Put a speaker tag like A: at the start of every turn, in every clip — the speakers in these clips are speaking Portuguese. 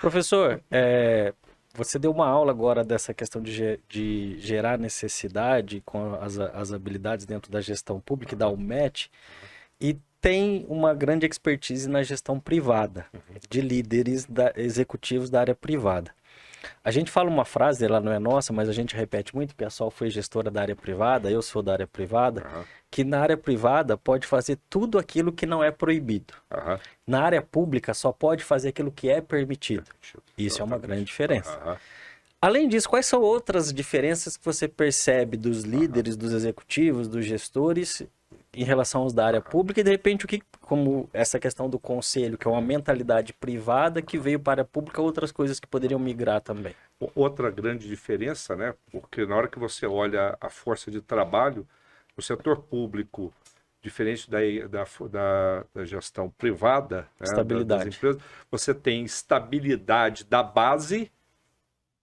A: Professor, você deu uma aula agora dessa questão de gerar necessidade com as habilidades dentro da gestão pública e da UMET, e tem uma grande expertise na gestão privada, de líderes executivos da área privada. A gente fala uma frase, ela não é nossa, mas a gente repete muito, porque a Sol foi gestora da área privada, eu sou da área privada, que na área privada pode fazer tudo aquilo que não é proibido. Na área pública só pode fazer aquilo que é permitido. Isso é uma grande diferença. Além disso, quais são outras diferenças que você percebe dos líderes, dos executivos, dos gestores em relação aos da área pública e, de repente, como essa questão do conselho, que é uma mentalidade privada que veio para a área pública, outras coisas que poderiam migrar também?
B: Outra grande diferença, né? Porque na hora que você olha a força de trabalho, o setor público, diferente da gestão privada, né,
A: Estabilidade.
B: das empresas, você tem estabilidade da base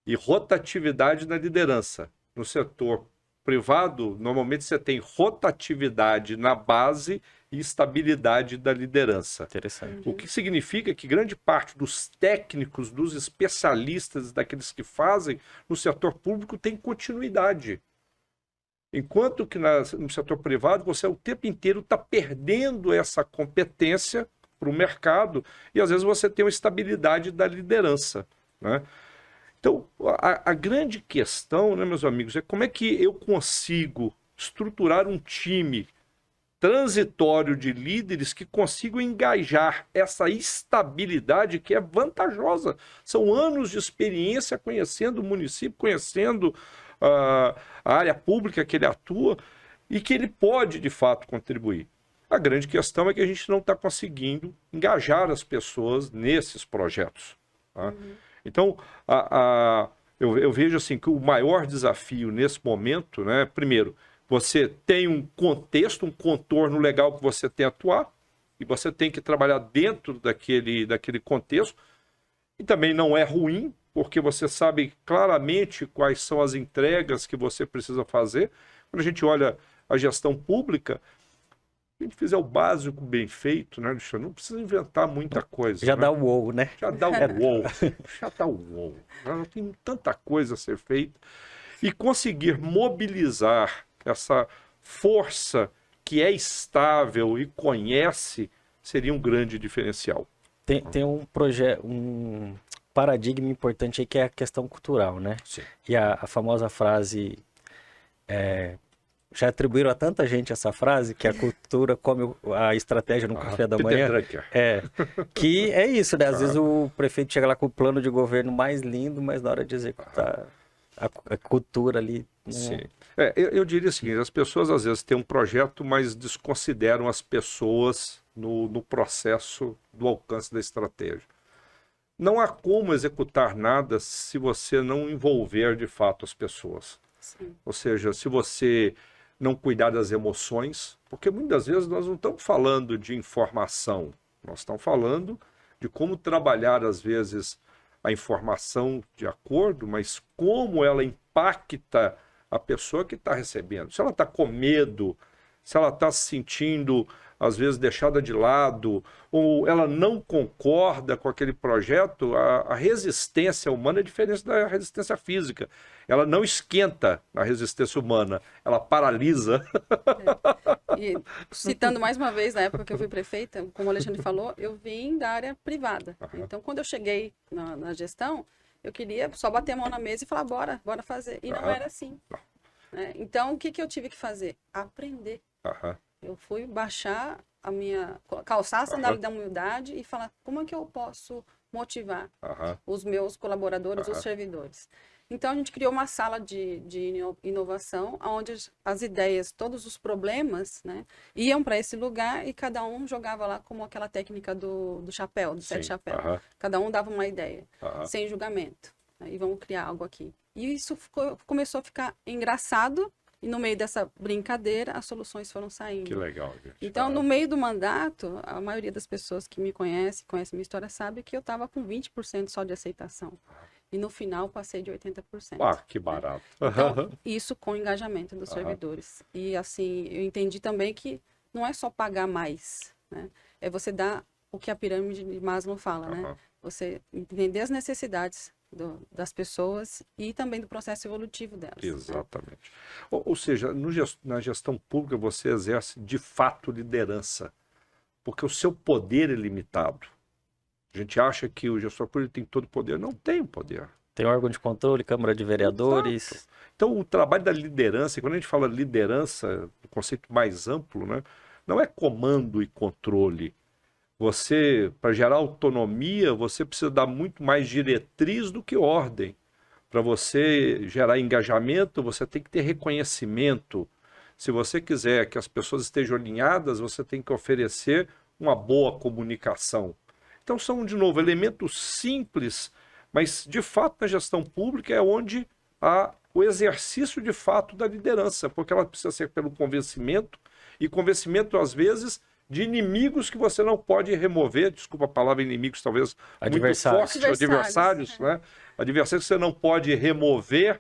B: e rotatividade na liderança. No setor privado, normalmente você tem rotatividade na base e estabilidade da liderança.
A: Interessante.
B: O que significa que grande parte dos técnicos, dos especialistas, daqueles que fazem no setor público tem continuidade. Enquanto que no setor privado você o tempo inteiro está perdendo essa competência para o mercado e às vezes você tem uma estabilidade da liderança, né? Então, a grande questão, né, meus amigos, é como é que eu consigo estruturar um time transitório de líderes que consigam engajar essa estabilidade que é vantajosa. São anos de experiência conhecendo o município, conhecendo a área pública que ele atua e que ele pode, de fato, contribuir. A grande questão é que a gente não está conseguindo engajar as pessoas nesses projetos, tá? Então, eu vejo assim que o maior desafio nesse momento, né, primeiro, você tem um contexto, um contorno legal que você tem que atuar, e você tem que trabalhar dentro daquele contexto, e também não é ruim, porque você sabe claramente quais são as entregas que você precisa fazer. Quando a gente olha a gestão pública, se a gente fizer o básico bem feito, né, Alexandre? Não precisa inventar muita coisa.
A: Já
B: né?
A: dá o wow, né?
B: Já dá o wow. Já dá o wow. Tem tanta coisa a ser feita. E conseguir mobilizar essa força que é estável e conhece seria um grande diferencial.
A: Tem um paradigma importante aí que é a questão cultural, né?
B: Sim.
A: E a famosa frase... já atribuíram a tanta gente essa frase, que a cultura come a estratégia no café da manhã. Que é isso, né? Às vezes o prefeito chega lá com o plano de governo mais lindo, mas na hora de executar a cultura ali...
B: Sim. Eu diria o seguinte, as pessoas às vezes têm um projeto, mas desconsideram as pessoas no processo do alcance da estratégia. Não há como executar nada se você não envolver de fato as pessoas.
C: Sim.
B: Ou seja, se você não cuidar das emoções, porque muitas vezes nós não estamos falando de informação, nós estamos falando de como trabalhar, às vezes, a informação de acordo, mas como ela impacta a pessoa que está recebendo. Se ela está com medo, se ela está se sentindo, às vezes, deixada de lado, ou ela não concorda com aquele projeto, a resistência humana é diferente da resistência física. Ela não esquenta a resistência humana, ela paralisa.
C: E citando mais uma vez, na época que eu fui prefeita, como o Alexandre falou, eu vim da área privada. Então, quando eu cheguei na gestão, eu queria só bater a mão na mesa e falar, bora fazer. E não era assim. Né? Então, o que eu tive que fazer? Aprender. Eu fui baixar calçar a sandália da humildade e falar como é que eu posso motivar os meus colaboradores, os servidores. Então, a gente criou uma sala de inovação, onde as ideias, todos os problemas, né, iam para esse lugar e cada um jogava lá como aquela técnica do chapéu, do sete chapéus. Cada um dava uma ideia, sem julgamento. Né, e vamos criar algo aqui. E isso começou a ficar engraçado. E no meio dessa brincadeira, as soluções foram saindo.
B: Que legal, gente.
C: Então, no meio do mandato, a maioria das pessoas que me conhece minha história, sabe que eu estava com 20% só de aceitação. E no final, passei de 80%.
B: Que barato.
C: Né? Então, isso com o engajamento dos servidores. E assim, eu entendi também que não é só pagar mais, né? É você dar o que a pirâmide de Maslow fala, né? Você entender as necessidades das pessoas e também do processo evolutivo delas.
B: Exatamente. Ou seja, na gestão pública você exerce de fato liderança, porque o seu poder é limitado. A gente acha que o gestor público tem todo o poder. Não tem o poder.
A: Tem órgão de controle, Câmara de Vereadores.
B: Exato. Então, o trabalho da liderança, e quando a gente fala liderança, o conceito mais amplo, né, não é comando e controle. Você, para gerar autonomia, você precisa dar muito mais diretriz do que ordem. Para você gerar engajamento, você tem que ter reconhecimento. Se você quiser que as pessoas estejam alinhadas, você tem que oferecer uma boa comunicação. Então são, de novo, elementos simples, mas de fato na gestão pública é onde há o exercício de fato da liderança, porque ela precisa ser pelo convencimento, e convencimento às vezes de inimigos que você não pode remover, desculpa a palavra inimigos, talvez
A: Adversários.
B: muito forte, adversários, né? Adversários que você não pode remover,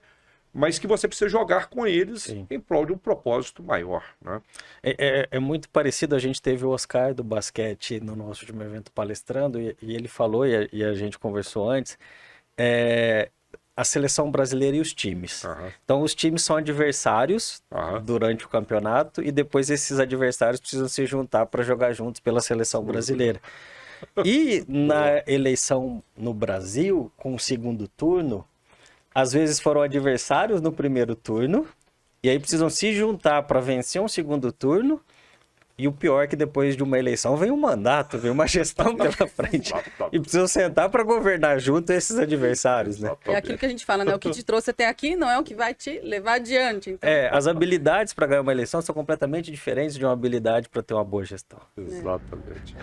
B: mas que você precisa jogar com eles
A: Sim.
B: em prol de um propósito maior, né?
A: É muito parecido, a gente teve o Oscar do basquete no nosso último evento palestrando, e ele falou, e a gente conversou antes, a seleção brasileira e os times.
B: Aham.
A: Então, os times são adversários
B: Aham.
A: durante o campeonato e depois esses adversários precisam se juntar para jogar juntos pela seleção brasileira. E na eleição no Brasil, com o segundo turno, às vezes foram adversários no primeiro turno e aí precisam se juntar para vencer um segundo turno. E o pior é que depois de uma eleição vem um mandato, vem uma gestão pela frente. E precisam sentar para governar junto esses adversários, né?
C: É aquilo que a gente fala, né? O que te trouxe até aqui não é o que vai te levar adiante. Então,
A: As habilidades para ganhar uma eleição são completamente diferentes de uma habilidade para ter uma boa gestão.
B: Exatamente.